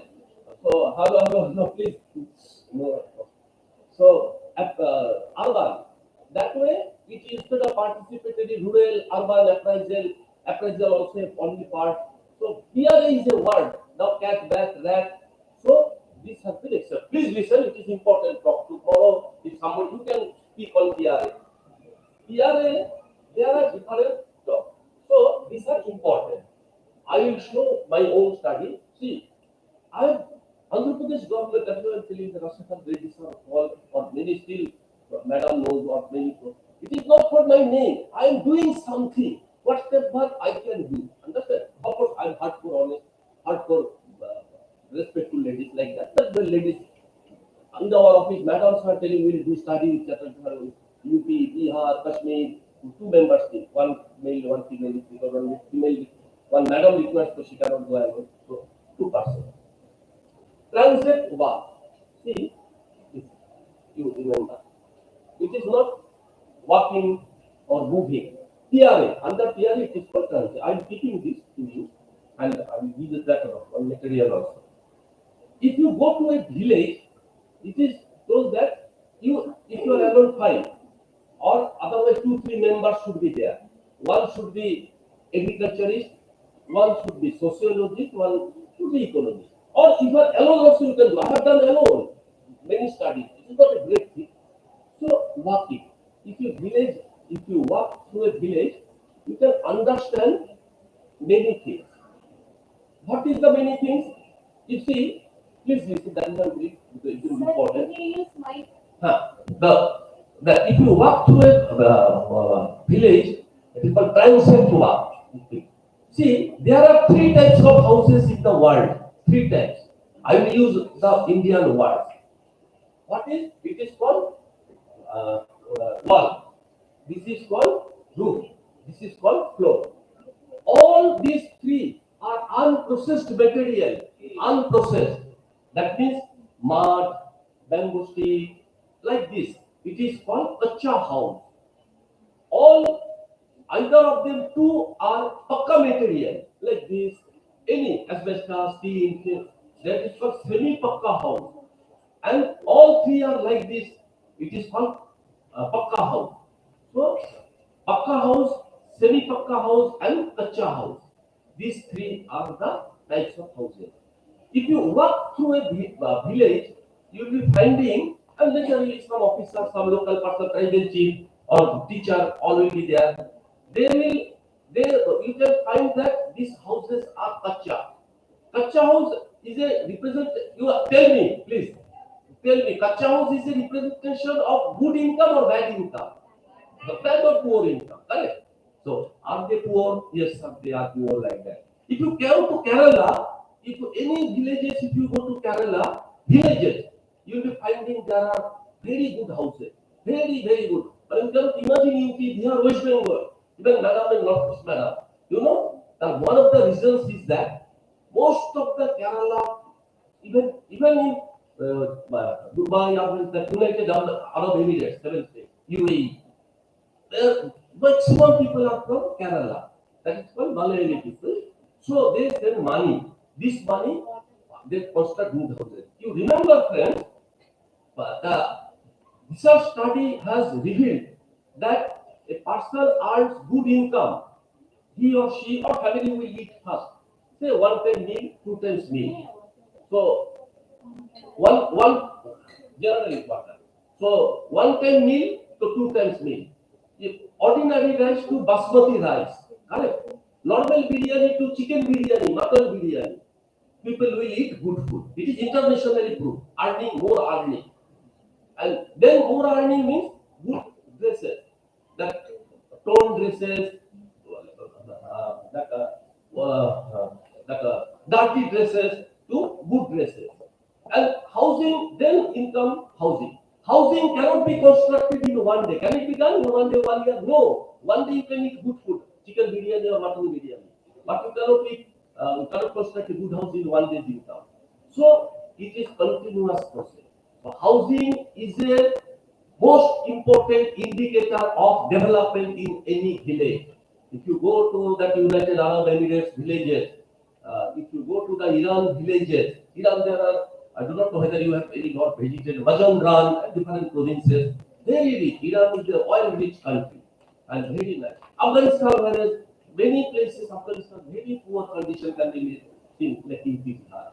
So, hello, please. No. So, urban. That way, it is instead of participatory rural, urban appraisal also only part. So, PRA is a word. Now, cat, bat, rat. So, this has been accepted. Please listen, it is important. Talk tomorrow. If someone, you can speak on PRA. PRA, there are different jobs. So, these are important. I will show my own study. See, I have Andhra Pradesh government, that's why I'm telling the Rashtrakan Reddy sir, all or many still, madam knows or many know. It is not for my name. I am doing something. Whatever I can do. Understand? Of course, I'm hardcore honest, hardcore respectful ladies like that. But the ladies in our office, madams are telling we will do study with Chhattisgarh, UP, Bihar, Kashmir, two members team, one male, one female, because one female, one madam requires, so she cannot go alone. So 2%. Transit walk. See, if you remember, it is not walking or moving. PRA, under PRA it is for transit. I am teaching this to you and I will give you that on material also. If you go to a village, it is told that if you are alone, fine. Or otherwise 2-3 members should be there. One should be agriculturist, one should be sociologist, one should be economist. Or if you are alone also you can do. I have done alone many studies. It is not a great thing. So walking. If you walk through a village, you can understand many things. What is the many things? You see, please listen, that is not very important. Huh. If you walk through a village, it is called transient walk. See, there are 3 types of houses in the world. 3 types. I will use the Indian word. What is? It is called wall. This is called roof. This is called floor. All these 3 are unprocessed material. Unprocessed. That means mud, bamboo stick, like this. It is called kacha house. All either of them 2 are pakka material, like this. Any asbestos, steel, that is called semi-pakka house. And all 3 are like this. It is called pakka house. So, pakka house, semi-pakka house, and kacha house. These 3 are the types of houses. If you walk through a village, you'll be finding, and naturally some officer, some local person, tribal chief or teacher, all will be there. They will, they, you can find that these houses are kacha. Kacha house is a represent. Tell me, please. Tell me, kacha house is a representation of good income or bad income? The bad or poor income, correct? So, are they poor? Yes, they are poor like that. If you go to Kerala, if any villages, if you go to Kerala, villages, you will be finding there are very good houses, very good. But you cannot imagine UP, they are West Bengal, even Madam and North Madam. You know, that one of the reasons is that most of the Kerala, even in Dubai or the United Arab Emirates, seven states, UAE, the maximum people are from Kerala. That is called Malayali people. So they send money. This money they construct good houses. You remember, friends, the research study has revealed that a person earns good income, he or she or family will eat first. Say one time meal, two times meal. So one generally important. So one time meal to two times meal. If ordinary rice to basmati rice, correct? Normal biryani to chicken biryani, mutton biryani. People will eat good food. It is internationally proved. Earning more earning. And then more earning means good dresses. That torn dresses, dirty dresses to good dresses. And housing, then income housing. Housing cannot be constructed in one day. Can it be done in one day, 1 year? No. One day you can eat good food, chicken biryani or mutton biryani. But you cannot construct a good house in one day's income. So it is continuous process. So housing is a most important indicator of development in any village. If you go to the United Arab Emirates villages, if you go to the Iran villages, Iran there are, I do not know whether you have any not vegetarian, Mazandran and different provinces, very rich. Iran is an oil-rich country and very nice. Afghanistan, whereas many places, Afghanistan, very poor condition can be seen like in Bihar.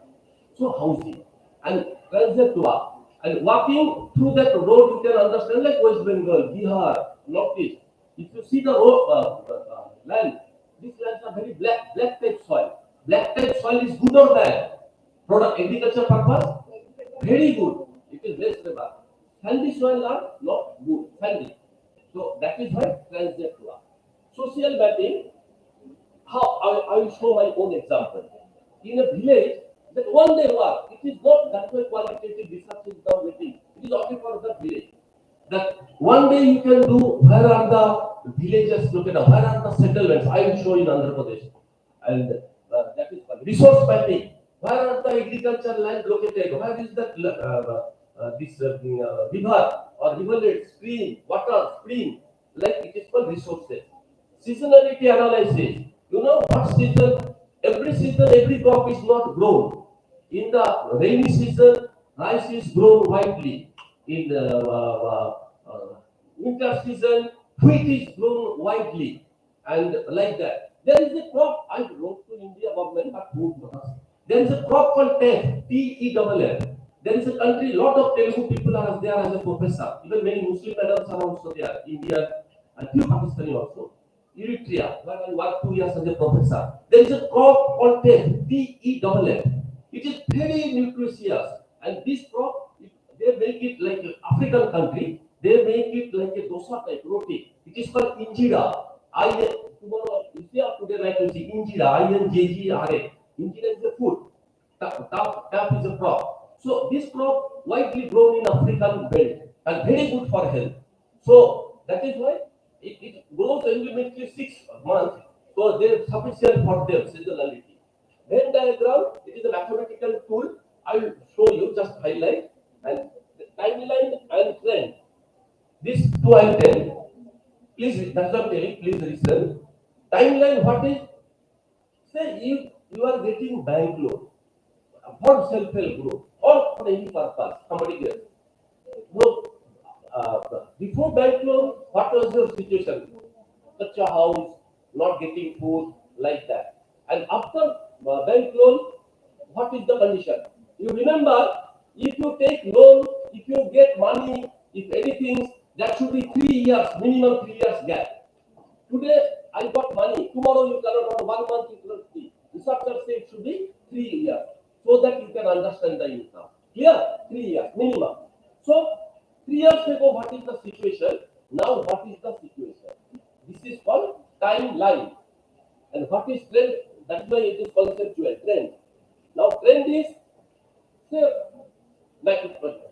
So housing and Transjectua. And walking through that road, you can understand like West Bengal, Bihar, Northeast. If you see the road, land, these lands are very black type soil. Black type soil is good or bad? Product agriculture purpose? Very good. It is less river. Sandy soil are not good. Sandy. So that is why Transjectua. Social mapping, how I will show my own example. In a village, that one day work, it is not that way qualitative research is now waiting. It is only for the village. That one day you can do where are the villages located, where are the settlements. I will show in Andhra Pradesh. And that is called resource mapping. Where are the agriculture land located? Where is that this river or rivulet, stream, water, spring? Like it is called resources. Seasonality analysis. You know what season, every crop is not grown. In the rainy season, rice is grown widely. In the winter season, wheat is grown widely. And like that. There is a crop, I wrote to India government, but who knows? There is a crop called TEF, TEFF. There is a country, lot of Telugu people are there as a professor. Even many Muslim madams are also there, Indian, and few Pakistani also. Eritrea, where I worked 2 years as a professor. There is a crop called TEF, TEFF. It is very nutritious, and this crop, they make it like an African country. They make it like a dosa type roti. It is called injera. Tomorrow, if you are today like to see injera, INJGRA. Injera is a food. Tap is a crop. So this crop widely grown in African belt and very good for health. So that is why it grows only 6 months. So they are sufficient for their seasonality. Venn diagram, it is a mathematical tool. I will show you, just highlight and the timeline and trend. This two I will tell. Please, that's what I'm telling. Please listen. Timeline, what is? Say if you are getting bank loan for self-help group or for any purpose, somebody gets. So, before bank loan, what was your situation? Such a house, not getting food, like that. And after bank loan, what is the condition? You remember, if you take loan, if you get money, if anything, that should be 3 years, minimum 3 years gap. Today I got money, tomorrow you cannot, or 1 month you cannot see. Researchers say it should be 3 years, so that you can understand the income. Clear? 3 years minimum. So 3 years ago, what is the situation? Now what is the situation? This is called timeline. And what is trend? That's why it is conceptual trend. Now trend is, say, like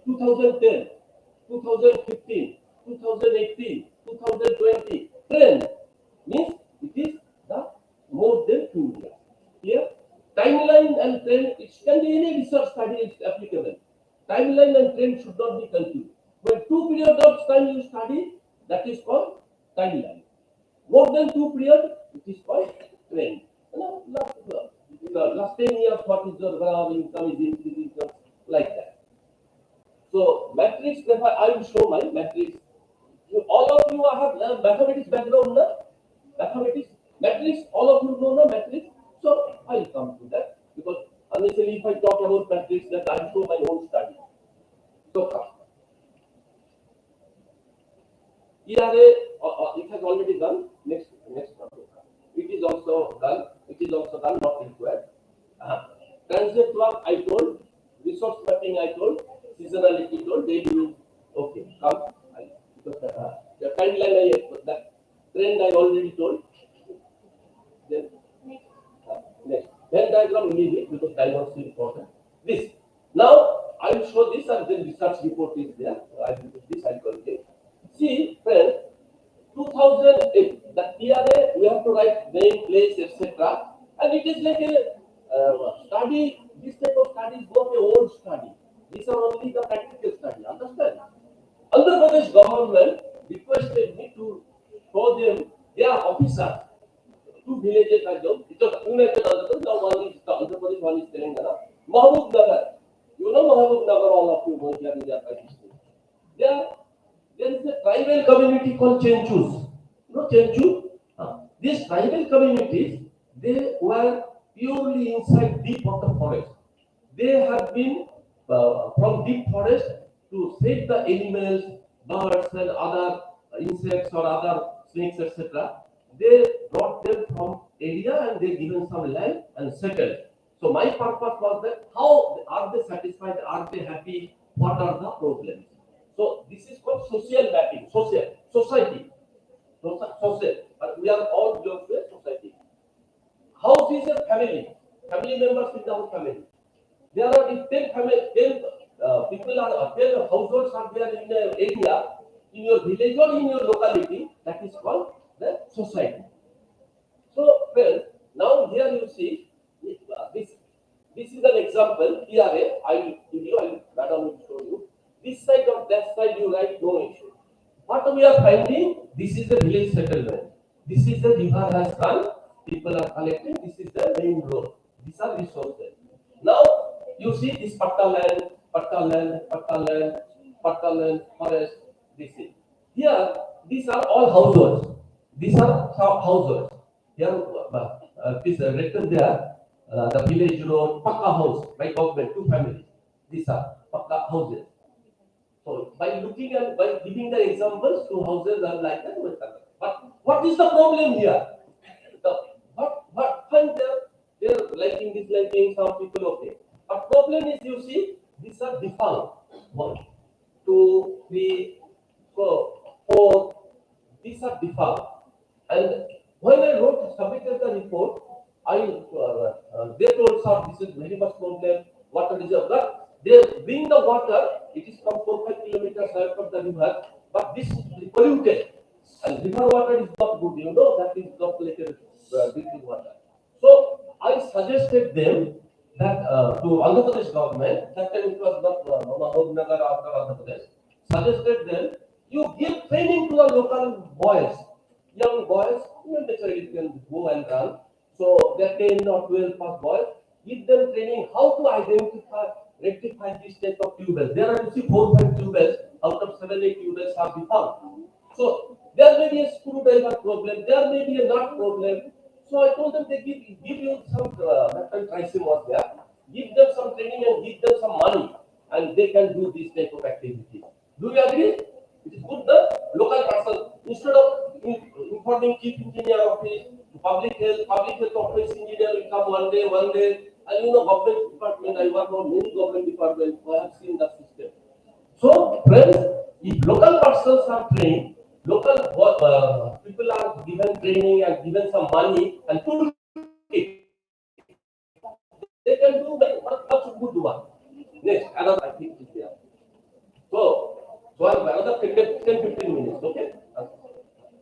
2010, 2015, 2018, 2020. Trend means it is the more than 2 years. Here, timeline and trend, it can be any research study is applicable. Timeline and trend should not be confused. When 2 periods of time you study, that is called timeline. More than 2 periods, it is called trend. Last 10 years, what is your graph, income is increasing, like that. So matrix, I will show my matrix. All of you have mathematics background, na? Mathematics, matrix, all of you know the matrix. So I will come to that, because initially if I talk about matrix, that I will show my own study. So come. ERA, it has already done. Next one. It is also done. It is also done, not required. Transit work I told, resource mapping I told, seasonality told, daily use. Okay, come. The timeline that trend I already told. Then next. Venn diagram we leave it, because diagram is important. This. Now I will show this, and then research report is there. I will do this, I will continue. See, friends, 2008, the ERA, we have to write name, place, etc. And it is like a study, this type of study is not a old study. These are only the practical study, understand? Andhra Pradesh government requested me to show them their officers. 2 villages I know, it was United Andhra Pradesh, now one is Andhra Pradesh, one is Telangana. Mahabubnagar, you know Mahabubnagar, all of you know here in their country. There is a tribal community called Chenchus. You know Chenchu? These tribal communities, they were purely inside deep of the forest. They have been from deep forest to save the animals, birds and other insects or other snakes, etc. They brought them from area and they given some land and settled. So my purpose was that how are they satisfied? Are they happy? What are the problems? So this is called social mapping, society. Social. We are all belong to a society. House is a family. Family members in the whole family. There are if 10 family, 10 people are 10 households are there in an area, in your village or in your locality. That is called the society. So friends, now here you see this is an example. ERA. I will give you. Madam will show you. This side or that side you write no issue. What we are finding, this is the village settlement. This is the river has come, people are collecting, this is the main road. These are resources. Now you see this patta land, forest, this is. Here, these are all households. These are households. Here, this written there, the village road, pakka house, by government, 2 families. These are pakka houses. So by looking and by giving the examples, 2 houses are like that. But what is the problem here? What fine they're liking, disliking, some people okay. But problem is, you see, these are defunct. 1, 2, 3, 4. These are defunct. And when I submitted the report, they told sir, this is very much problem. Water is a blood. They bring the water, it is from 4-5 kilometers away from the river, but this is polluted. And river water is not good, you know, that is not like a drinking water. So I suggested them that to Andhra Pradesh government, that time it was not Mahabubnagar after Andhra Pradesh, suggested them, you give training to the local boys, young boys, even the child can go and run. So they are 10 or 12 past boys, give them training how to rectify this type of tubers. There are, you see, 4-5 tubers out of 7-8 tubers have been found. So there may be a screwdriver problem, there may be a nut problem. So I told them they give you some metal tricing was there. give them some training and give them some money, and they can do this type of activity. Do you agree? It is good the local person instead of informing chief engineer office, public health office engineer will come one day, and government department. I work on many government departments. So I have seen that system. So, friends, if local persons are trained, local people are given training and given some money and toolkit, they can do much good work. Next, another I think is there. So I have another 10-15 minutes, okay?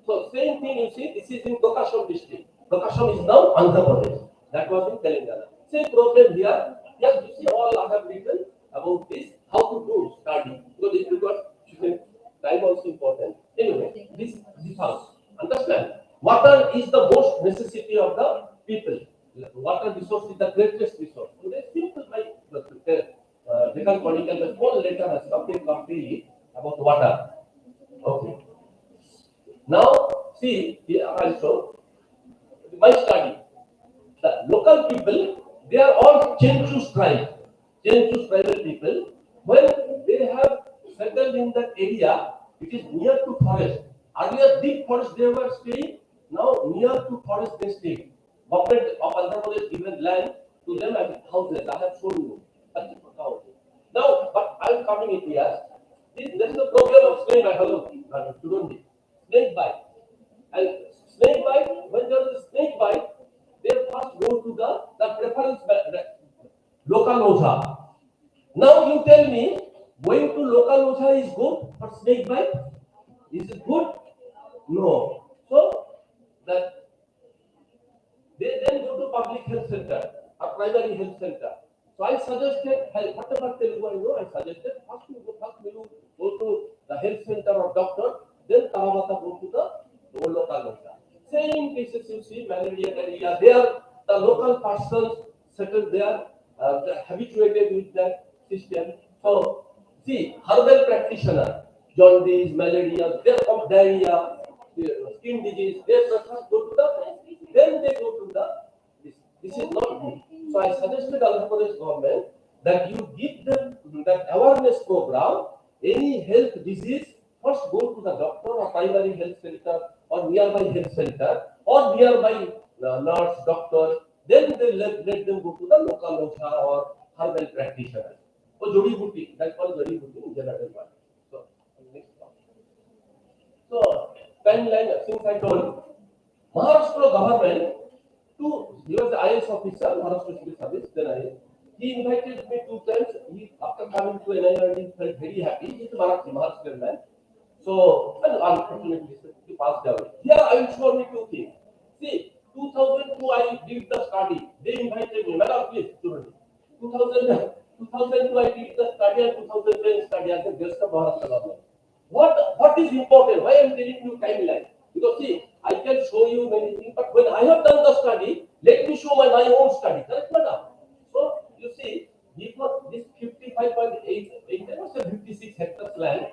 So same thing you see, this is in Prakasham district. Prakasham is now Andhra Pradesh. That was in Telangana. Same problem here. Yes, you see all I have written about this, how to do study. Because this is time also important. Anyway, this house. Understand? Water is the most necessity of the people. Water resource is the greatest resource. Today, simple like Deccan Chronicle, the whole letter has something completely about water. Okay. Now, see here also my study. The local people, they are all Chenchus tribe. Chenchus tribal people. When they have settled in that area, it is near to forest. Earlier, deep forest they were staying. Now, near to forest they stay. Government of Andhra Pradesh given land to them as houses. I have shown you. Now, but I am coming in here. There is a problem of snake bite. Hello, student. Snake bite. And snake bite, when there is a snake bite, they first go to the preference local oja. Now you tell me, going to local oja is good for snake bite? Is it good? No. So that they then go to public health center or primary health center. So I suggested, whatever Telugu I know, I suggested first you go to the health center or doctor, then Taravata go to the local doctor. Same cases you see, malaria, diarrhea, there the local persons settled there, habituated with that system. So see, herbal practitioner, jaundice, malaria, there come diarrhea, skin disease, they first go to the, then they go to the, this is not good. So I suggested Andhra Pradesh government that you give them that awareness program, any health disease, first go to the doctor or primary health center or nearby health center or nearby nurse, doctor, then they let them go to the local OSHA or herbal practitioner. Or Jodi Buti, that's called Jodi Buti in general. So, next one. So, timeline, since I told, Maharashtra government, he was the IS officer, Maharashtra Civil Service, then IS. He invited me 2 times. After coming to NIRD, he felt very happy. He's a Maharashtrian man. So, and unfortunately, he passed away. Here, I will show me 2 things. See, 2002, I did the study. They invited me. Madam, please, student. 2002, I did the study and 2010 study as a guest of Maharashtra government. What is important? Why I am telling you timeline? Because see, I can show you many things, but when I have done the study, let me show my own study. Correct, madam? So you see, before this 55.8, there was a 56 hectares land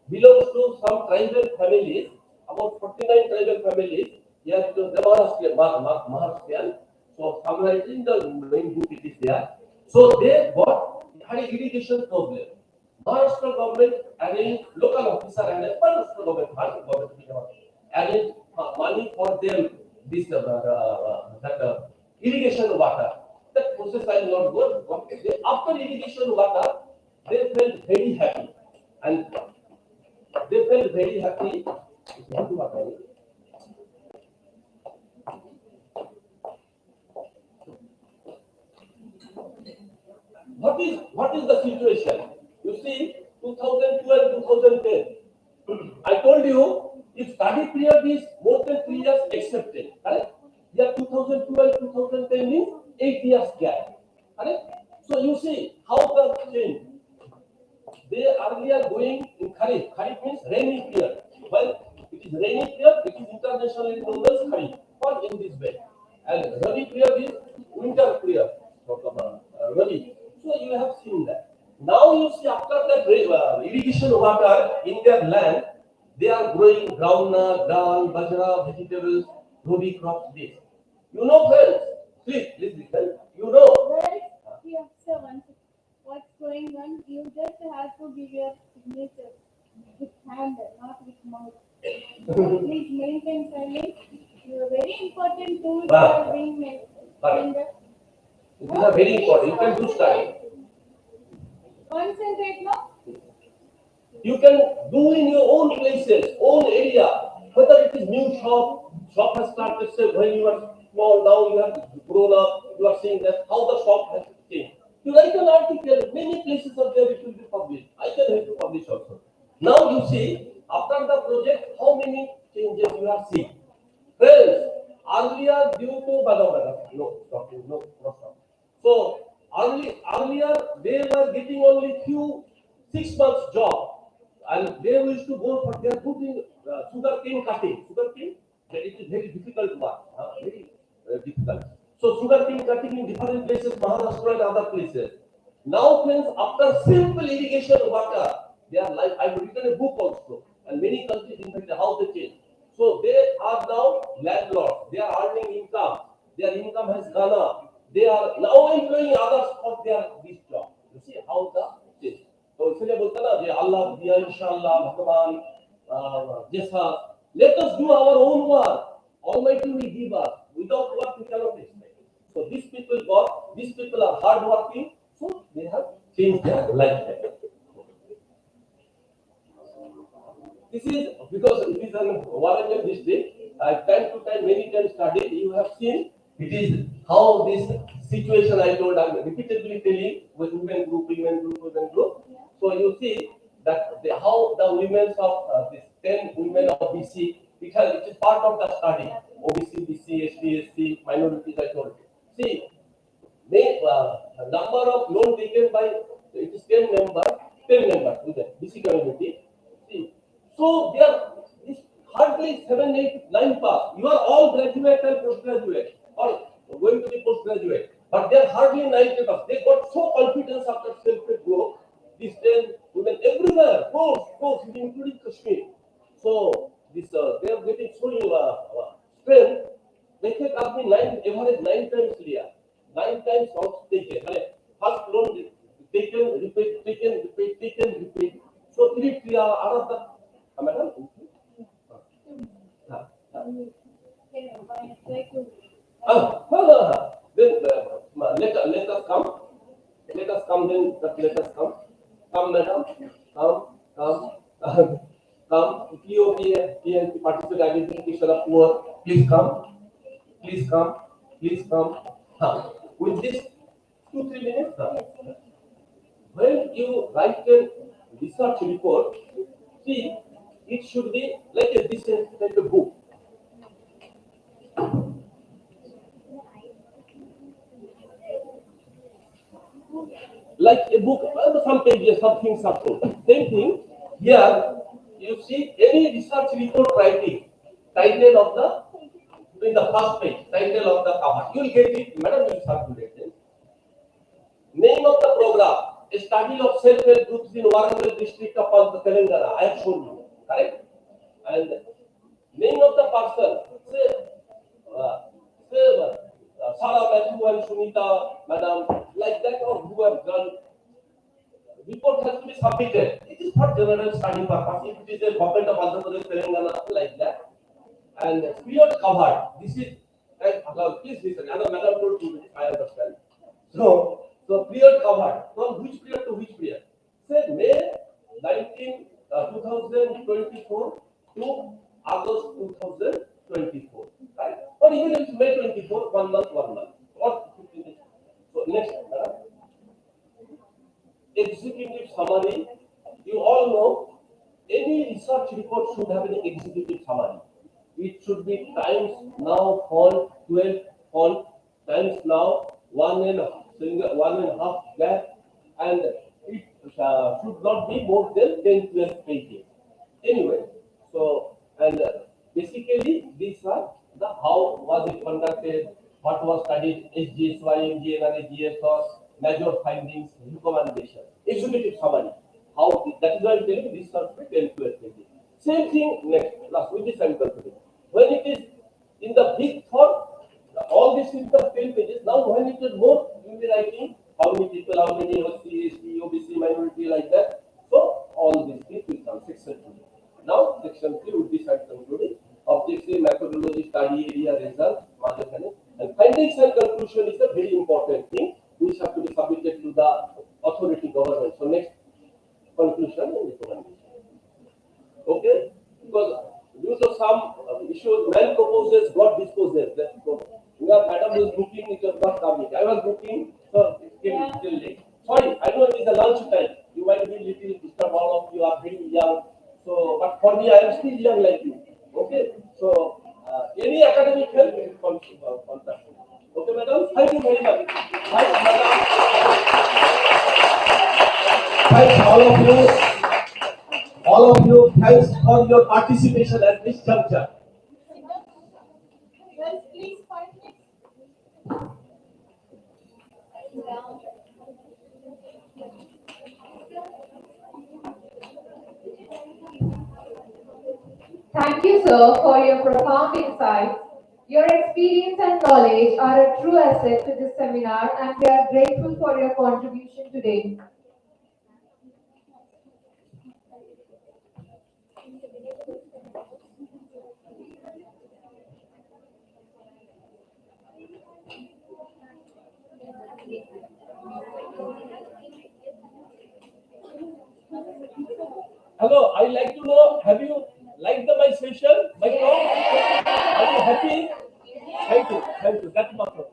belongs to some tribal families, about 49 tribal families. Here to the Maharashtrian. So somewhere in the main book it is there. So they had an irrigation problem. Maharashtra government arranged local officer and Maharashtra government arranged money for them this irrigation water. That process I will not go. After irrigation water, they felt very happy, and they felt very happy. What is the situation? You see, 2002 and 2010. I told you, if study period is more than 3 years accepted, correct? Here 2002 and 2010 means 8 years gap, correct? So you see how the change. They earlier going in Kharif. Kharif means rainy period. Well, it is rainy period, it is internationally known as Kharif, or in this way. And Rabi period is winter period. Rabi. So you have seen that. Now you see after that irrigation water in their land, they are growing groundnut, dal, bajra, vegetables, ruby crops, this. You know, friends, please listen. You know, sir, once what's going on, you just have to give your signature with hand, not with mouth. Please maintain silence. You are very important tools Ah. are being made. Correct. These are very important. You can do study. Concentrate now. You can do in your own places, own area. Whether it is new shop has started, say, when you are small, now you have grown up, you are seeing that how the shop has changed. You write an article, many places are there, it will be published. I can help you publish also. Now you see, after the project, how many changes you have seen. Friends, earlier due to no, stop. So earlier they were getting only few 6 months job, and they used to go for their good in sugar cane cutting. Sugar cane, it is very difficult work, very difficult. So sugar cane cutting in different places, Maharashtra and other places. Now, friends, after simple irrigation water, they are like I've written a book also, and many countries in fact how they change. So they are now landlords. They are earning income. Their income has gone up. They are now employing others for their this job. You see how the change. तो इसलिए बोलता ना ये अल्लाह दिया इंशाअल्लाह भगवान जैसा let us do our own work. Almighty will give us. Without work we cannot expect. So these people are hard working. So they have changed their lifestyle. This is because it is an Warangal district. Time to time, many times studied. You have seen it is how this situation I told. I'm repeatedly telling with women group. So you see that how the women of this 10 women of BC, it is part of the study. OBC, BC, ST, minorities. I told. See, number of loan taken by it is 10 members with the BC community. See, so there is hardly 7, 8, 9 pass. You are all graduate and postgraduate or going to be postgraduate, but they are hardly 9 pass. They got so confidence after self-made growth. These 10 women everywhere, course, including Kashmir. So this they are getting so strength. They take up average 9 times clear. 9 times out taken. First loan taken, repeat. So 3 another. Madam? Try to. Then let us come. Let us come then. Let us come. Come, madam. Come. Come. POP participate identification of poor. Please come. Please come. With this 2-3 minutes. When you write a research report, see, it should be like a decent like a book. Like a book, some pages, some things are told. Same thing here. You see any research report writing, title of the in the first page, title of the cover. You will get it, madam. You will circulate it. Name of the program: a study of self-help groups in Warangal district of Telangana. I have shown you, correct? And name of the person: Sarah, Matthew, and Sunita, madam, like that, or who have done. Report has to be submitted. It is for general study purpose. If it is a government of Andhra Pradesh, Telangana, like that. And period covered. This is, please listen. Madam told 2 minutes. I understand. So period covered. From which period to which period? Say May 2024 to August 2024. Right? Or even if it's May 24, 1 month, or 15 days. So next. Executive summary. You all know any research report should have an executive summary. It should be times now font 12 font times now 1.5 gap, and it should not be more than 10-12 pages. Anyway, so and basically these are the how was it conducted, what was studied, SGSY, MGN, GS or major findings, recommendation, executive summary. How that is why I'm telling you this are 10-12 pages. Same thing next, last with this I'm concluding. When it is in the big form, all this is the 10 pages. Now when it is more, you will be writing how many findings and conclusion is a very important thing which have to be submitted to the authority government. So next, conclusion and recommendation. Okay? Because due to some issues, man proposes, God disposes. That's so. Madam is booking, it was not coming. I was booking, so it came little late. Sorry, I know it is a lunch time. You might be little disturbed, all of you are very young. So, but for me, I am still young like you. Okay? So, any academic help, contact me. Okay, madam? Thank you very much. Thanks, madam. Thanks, all of you. All of you, thanks for your participation at this juncture. Girls, please find me. Thank you, sir, for your profound insights. Your experience and knowledge are a true asset to this seminar, and we are grateful for your contribution today. Hello, I like to know, have you liked my session, my talk? Are you happy? Thank you, that's much.